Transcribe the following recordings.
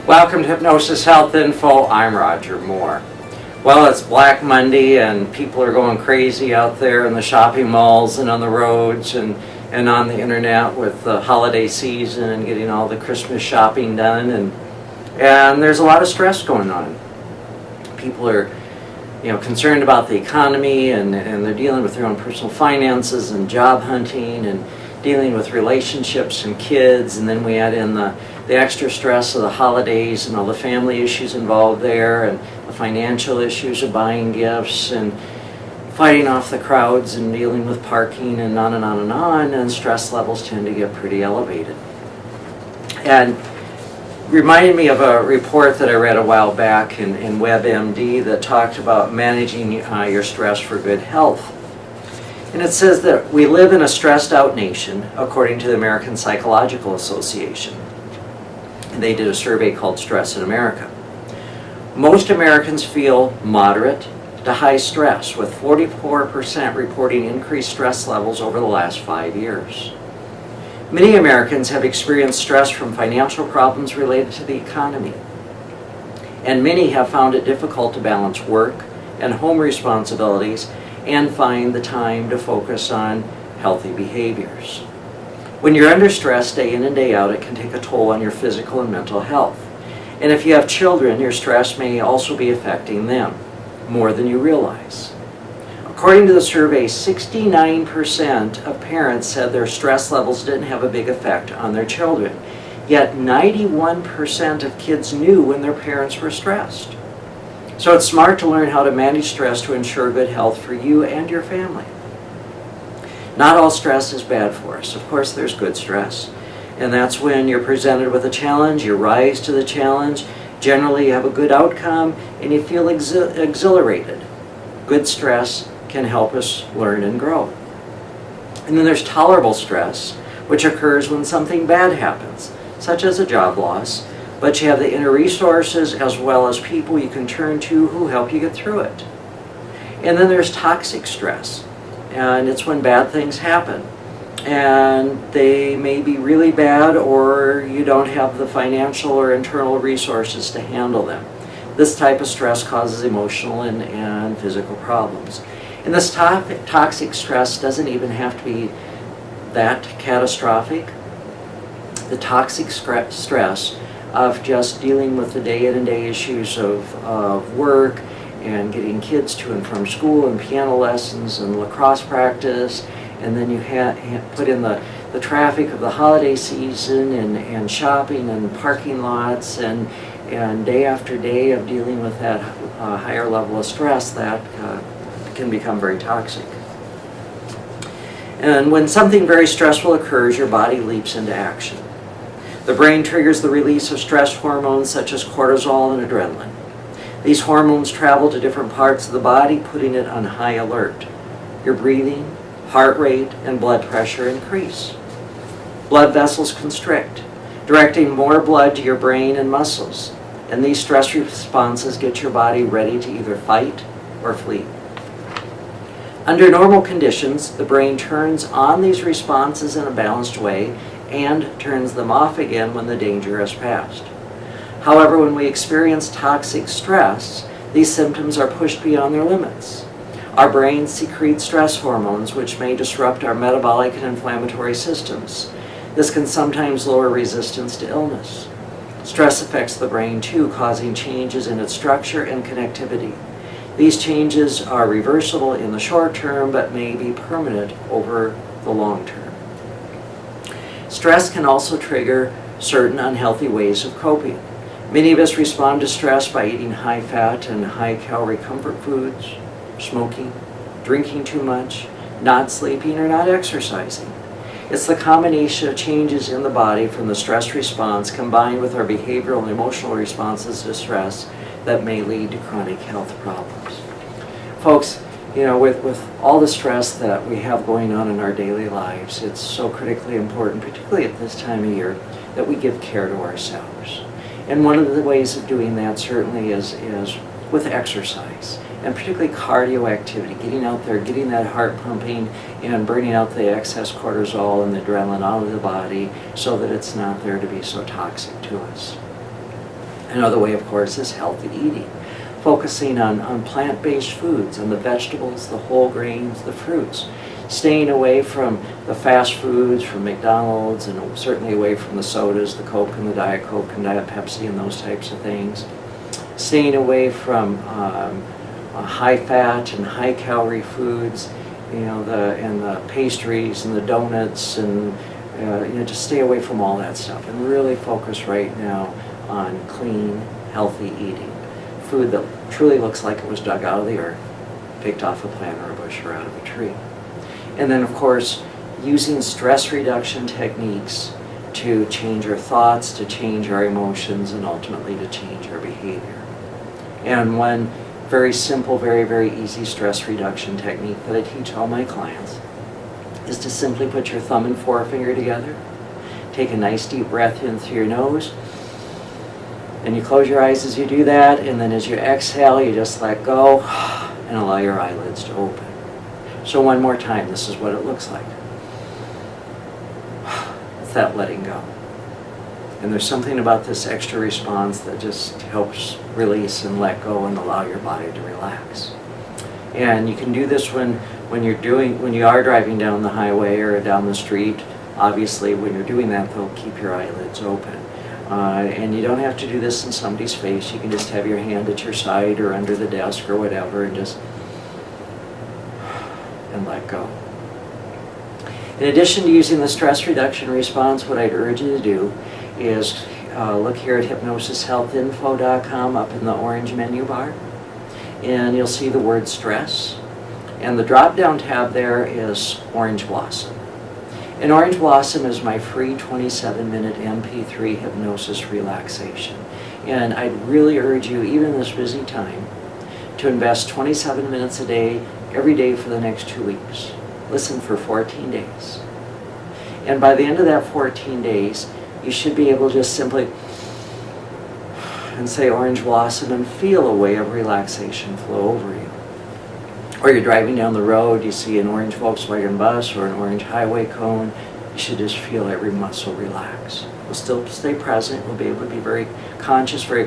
Welcome to Hypnosis Health Info. I'm Roger Moore. Well, it's Black Monday and people are going crazy out there in the shopping malls and on the roads and on the internet with the holiday season and getting all the Christmas shopping done, and there's a lot of stress going on. People are concerned about the economy and they're dealing with their own personal finances and job hunting and dealing with relationships and kids, and then we add in the extra stress of the holidays and all the family issues involved there and the financial issues of buying gifts and fighting off the crowds and dealing with parking and on and on and on, and stress levels tend to get pretty elevated. And reminded me of a report that I read a while back in WebMD that talked about managing your stress for good health. And it says that we live in a stressed out nation, according to the American Psychological Association. And they did a survey called Stress in America. Most Americans feel moderate to high stress, with 44% reporting increased stress levels over the last 5 years. Many Americans have experienced stress from financial problems related to the economy. And many have found it difficult to balance work and home responsibilities and find the time to focus on healthy behaviors. When you're under stress day in and day out, it can take a toll on your physical and mental health. And if you have children, your stress may also be affecting them more than you realize. According to the survey, 69% of parents said their stress levels didn't have a big effect on their children. Yet 91% of kids knew when their parents were stressed. So it's smart to learn how to manage stress to ensure good health for you and your family. Not all stress is bad for us. Of course, there's good stress. And that's when you're presented with a challenge, you rise to the challenge, generally you have a good outcome, and you feel exhilarated. Good stress can help us learn and grow. And then there's tolerable stress, which occurs when something bad happens, such as a job loss, but you have the inner resources as well as people you can turn to who help you get through it. And then there's toxic stress, and it's when bad things happen. And they may be really bad, or you don't have the financial or internal resources to handle them. This type of stress causes emotional and physical problems. And this toxic stress doesn't even have to be that catastrophic. The toxic stress of just dealing with the day in and day issues of work and getting kids to and from school and piano lessons and lacrosse practice, and then you put in the traffic of the holiday season and shopping and parking lots and day after day of dealing with that higher level of stress, that can become very toxic. And when something very stressful occurs, your body leaps into action. The brain triggers the release of stress hormones such as cortisol and adrenaline. These hormones travel to different parts of the body, putting it on high alert. Your breathing, heart rate, and blood pressure increase. Blood vessels constrict, directing more blood to your brain and muscles. And these stress responses get your body ready to either fight or flee. Under normal conditions, the brain turns on these responses in a balanced way and turns them off again when the danger has passed. However, when we experience toxic stress, these symptoms are pushed beyond their limits. Our brain secretes stress hormones, which may disrupt our metabolic and inflammatory systems. This can sometimes lower resistance to illness. Stress affects the brain too, causing changes in its structure and connectivity. These changes are reversible in the short term, but may be permanent over the long term. Stress can also trigger certain unhealthy ways of coping. Many of us respond to stress by eating high-fat and high-calorie comfort foods, smoking, drinking too much, not sleeping, or not exercising. It's the combination of changes in the body from the stress response combined with our behavioral and emotional responses to stress that may lead to chronic health problems. Folks, with all the stress that we have going on in our daily lives, it's so critically important, particularly at this time of year, that we give care to ourselves. And one of the ways of doing that certainly is with exercise, and particularly cardio activity, getting out there, getting that heart pumping, and burning out the excess cortisol and the adrenaline out of the body so that it's not there to be so toxic to us. Another way, of course, is healthy eating, focusing on plant-based foods, on the vegetables, the whole grains, the fruits, staying away from the fast foods, from McDonald's, and certainly away from the sodas, the Coke and the Diet Coke and Diet Pepsi and those types of things. Staying away from high-fat and high-calorie foods, the pastries and the donuts, and just stay away from all that stuff and really focus right now on clean, healthy eating. Food that truly looks like it was dug out of the earth, picked off a plant or a bush or out of a tree. And then, of course, using stress reduction techniques to change our thoughts, to change our emotions, and ultimately to change our behavior. And one very simple, very, very easy stress reduction technique that I teach all my clients is to simply put your thumb and forefinger together, take a nice deep breath in through your nose, and you close your eyes as you do that, and then as you exhale, you just let go and allow your eyelids to open. So one more time, this is what it looks like. It's that letting go. And there's something about this extra response that just helps release and let go and allow your body to relax. And you can do this when you are driving down the highway or down the street. Obviously, when you're doing that, though, keep your eyelids open. And you don't have to do this in somebody's face. You can just have your hand at your side or under the desk or whatever, and just let go. In addition to using the stress reduction response, what I'd urge you to do is look here at hypnosishealthinfo.com up in the orange menu bar, and you'll see the word stress. And the drop-down tab there is Orange Blossom. And Orange Blossom is my free 27-minute MP3 hypnosis relaxation. And I'd really urge you, even in this busy time, to invest 27 minutes a day, every day for the next 2 weeks. Listen for 14 days. And by the end of that 14 days, you should be able to just simply and say Orange Blossom and feel a wave of relaxation flow over you. Or you're driving down the road, you see an orange Volkswagen bus or an orange highway cone, you should just feel every muscle relax. We'll still stay present, we'll be able to be very conscious, very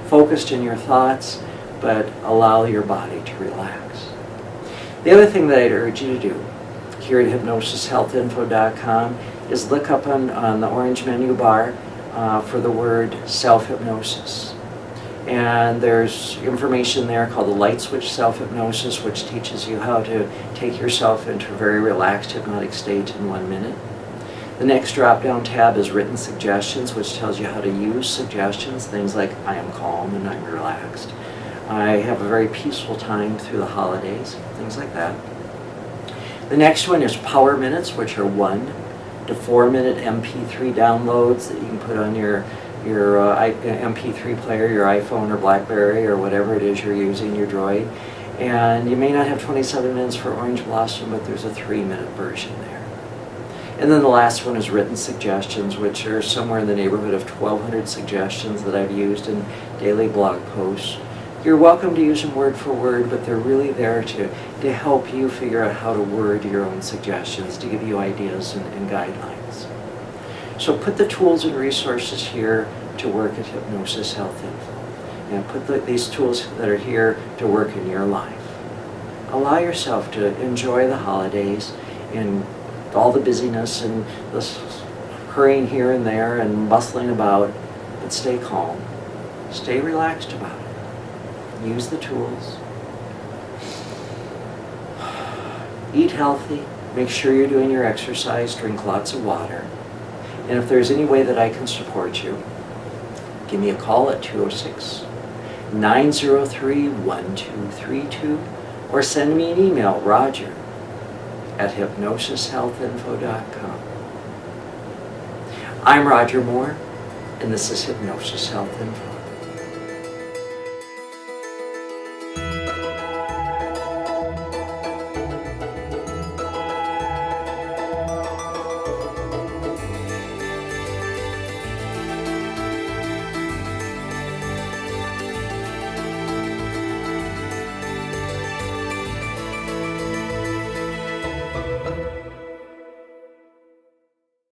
focused in your thoughts, but allow your body to relax. The other thing that I'd urge you to do here at hypnosishealthinfo.com is look up on the orange menu bar for the word self-hypnosis. And there's information there called the light switch self-hypnosis, which teaches you how to take yourself into a very relaxed hypnotic state in 1 minute. The next drop-down tab is written suggestions, which tells you how to use suggestions, things like I am calm and I'm relaxed. I have a very peaceful time through the holidays, things like that. The next one is power minutes, which are 1 to 4 minute MP3 downloads that you can put on your MP3 player, your iPhone or BlackBerry or whatever it is you're using, your Droid. And you may not have 27 minutes for Orange Blossom, but there's a 3-minute version there. And then the last one is written suggestions, which are somewhere in the neighborhood of 1,200 suggestions that I've used in daily blog posts. You're welcome to use them word for word, but they're really there to help you figure out how to word your own suggestions, to give you ideas and guidelines. So put the tools and resources here to work at Hypnosis Health Info. And put these tools that are here to work in your life. Allow yourself to enjoy the holidays and all the busyness and this hurrying here and there and bustling about, but stay calm. Stay relaxed about it. Use the tools. Eat healthy. Make sure you're doing your exercise. Drink lots of water. And if there's any way that I can support you, give me a call at 206-903-1232 or send me an email, roger@hypnosishealthinfo.com. I'm Roger Moore, and this is Hypnosis Health Info.